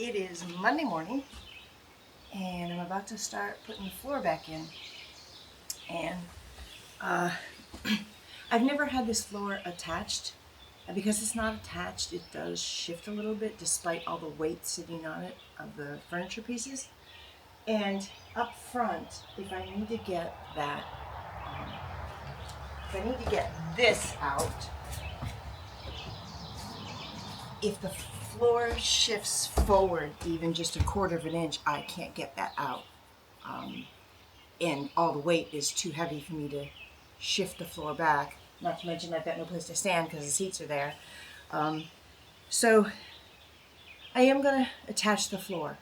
It is Monday morning and I'm about to start putting the floor back in. And I've never had this floor attached. And because it's not attached, it does shift a little bit despite all the weight sitting on it of the furniture pieces. And up front, if I need to get that, if I need to get this out, if the floor shifts forward even just 1/4 of an inch, I can't get that out. And all the weight is too heavy for me to shift the floor back. Not to mention I've got no place to stand because the seats are there. So I am going to attach the floor.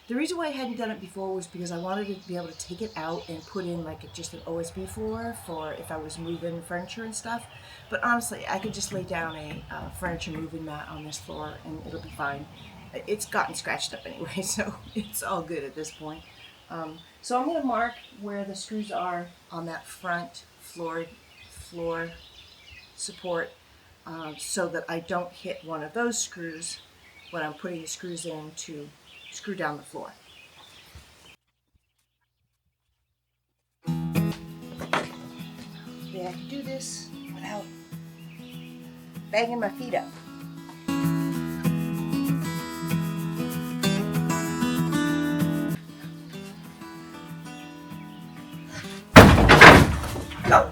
The reason why I hadn't done it before was because I wanted to be able to take it out and put in like just an OSB floor for if I was moving furniture and stuff. But honestly, I could just lay down a furniture moving mat on this floor and it'll be fine. It's gotten scratched up anyway, so it's all good at this point. So I'm going to mark where the screws are on that front floor support so that I don't hit one of those screws when I'm putting the screws in to screw down the floor. Yeah, I can do this without banging my feet up. Go!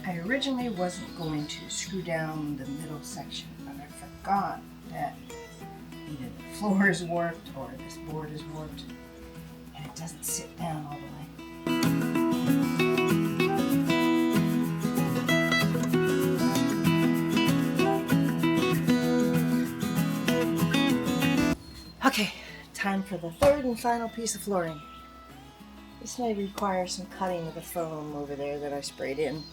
I originally wasn't going to screw down the middle section, but I forgot that either the floor is warped or this board is warped and it doesn't sit down all the way. Okay, time for the third and final piece of flooring. This may require some cutting of the foam over there that I sprayed in.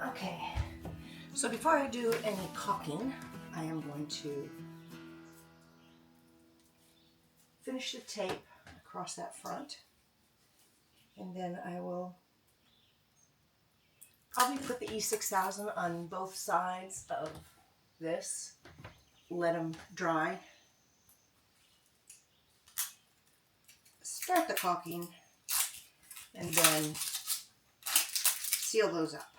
Okay, so before I do any caulking, I am going to finish the tape across that front, and then I will probably put the E6000 on both sides of this, let them dry, start the caulking, and then seal those up.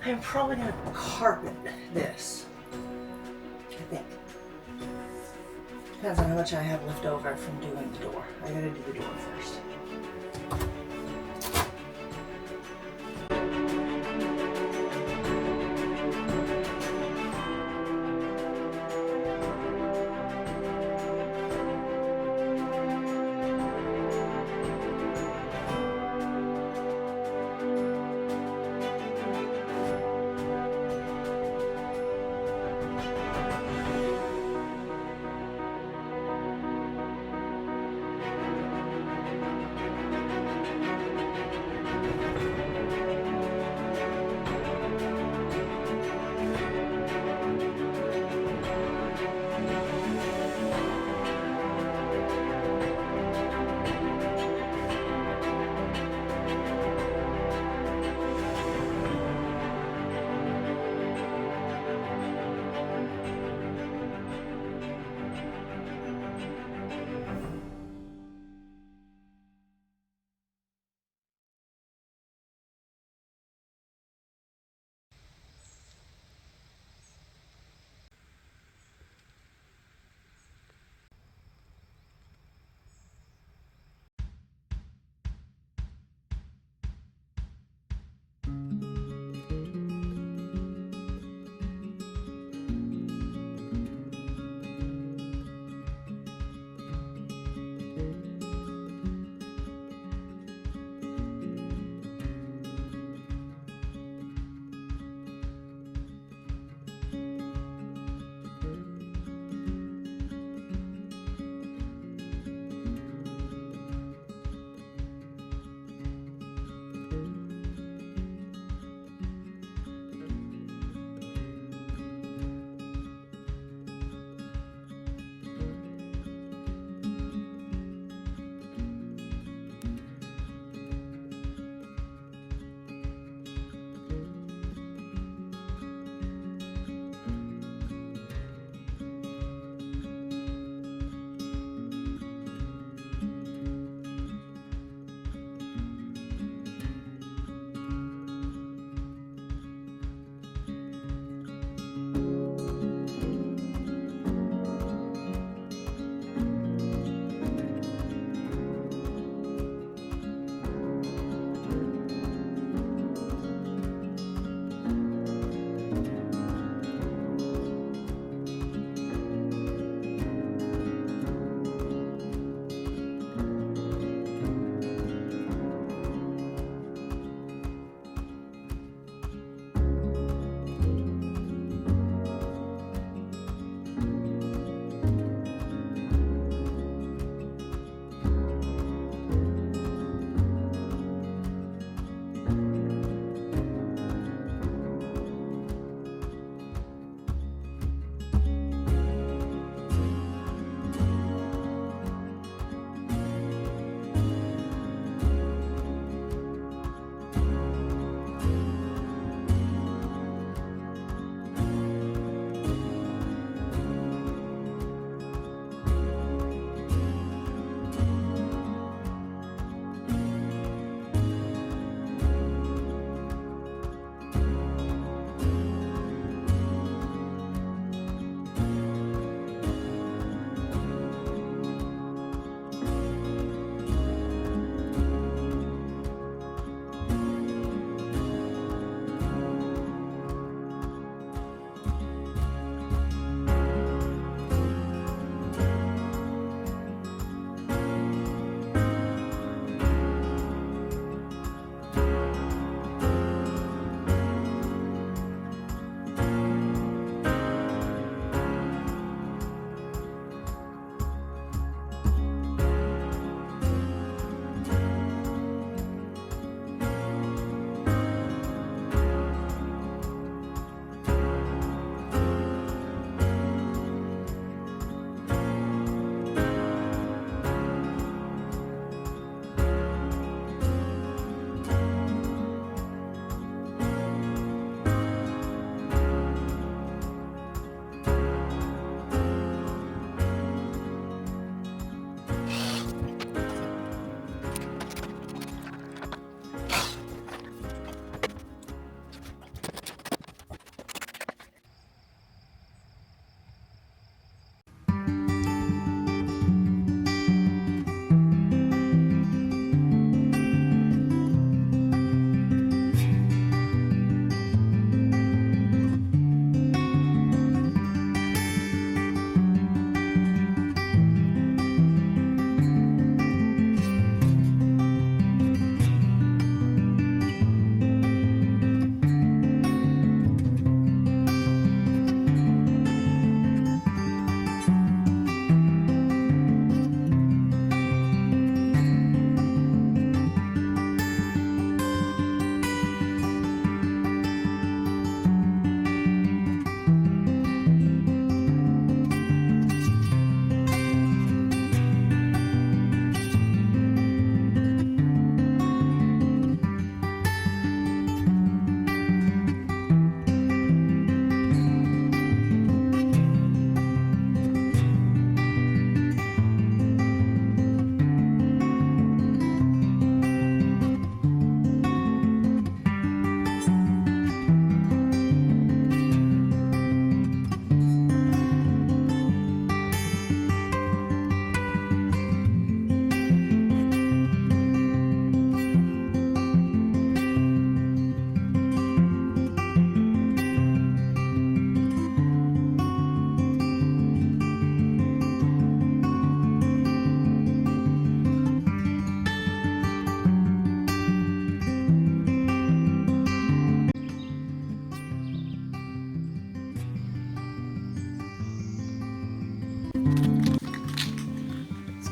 I'm probably going to carpet this, I think. Depends on how much I have left over from doing the door. I gotta do the door first.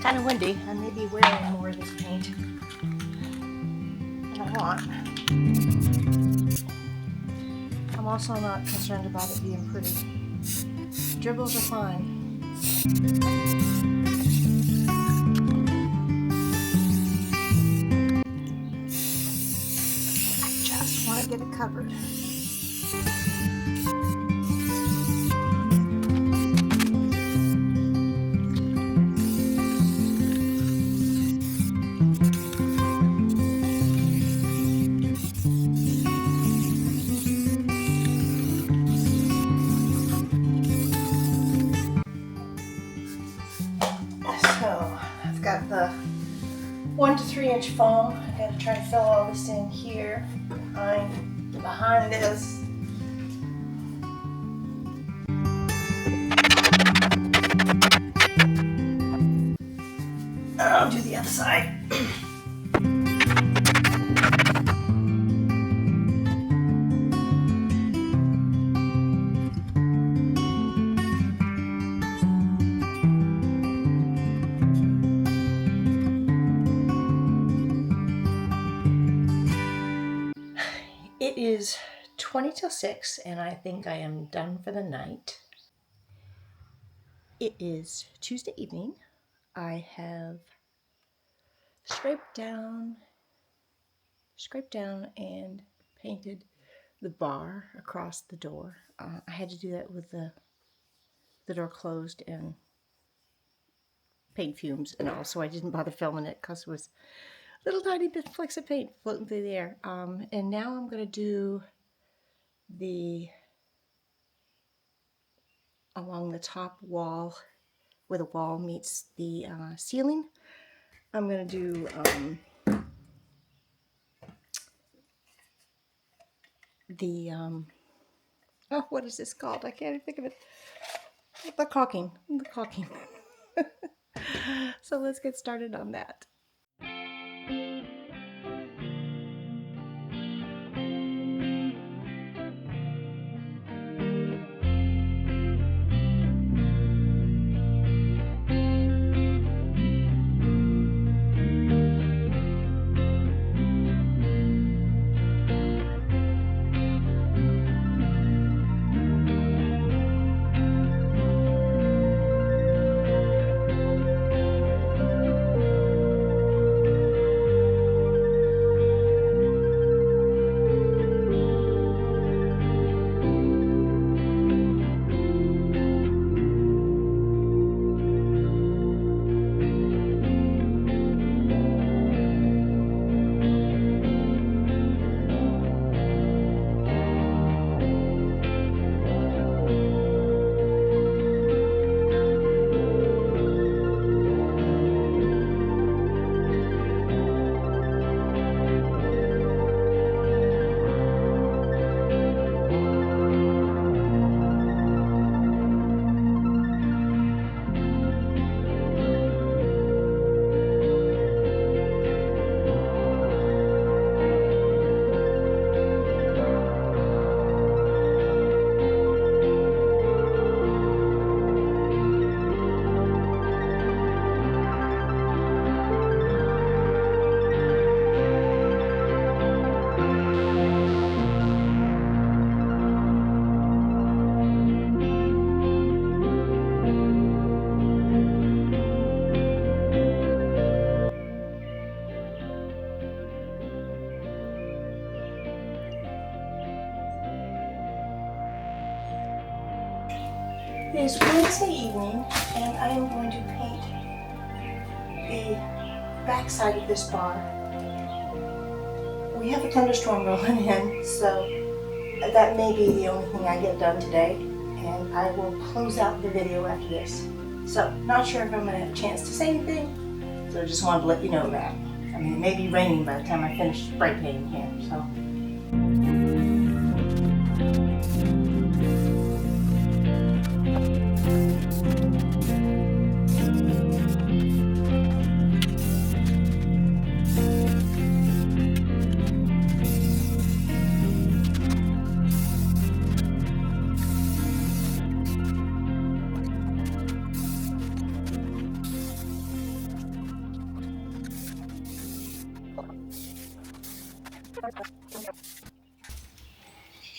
kind of windy. I may be wearing more of this paint than I want. I'm also not concerned about it being pretty. Dribbles are fine. I just want to get it covered. So I've got the 1 to 3 inch foam. I got to try to fill all this in here behind this. I'll do the other side. It is 20 till 6 and I think I am done for the night. It is Tuesday evening. I have scraped down and painted the bar across the door. I had to do that with the door closed and paint fumes and all, so I didn't bother filming it because it was little tiny bit flecks of paint floating through the air. And now I'm going to do along the top wall where the wall meets the ceiling. I'm going to do oh, what is this called? I can't even think of it. The caulking. So let's get started on that. It is Wednesday evening, and I am going to paint the back side of this bar. We have a thunderstorm rolling in, so that may be the only thing I get done today, and I will close out the video after this. So, not sure if I'm going to have a chance to say anything, so I just wanted to let you know that. I mean, it may be raining by the time I finish spray painting here, so.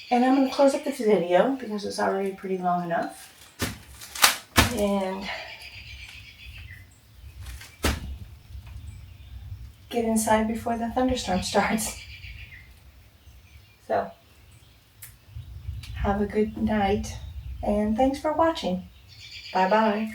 And I'm going to close up this video because it's already pretty long enough. And get inside before the thunderstorm starts. So, have a good night, and thanks for watching. Bye-bye.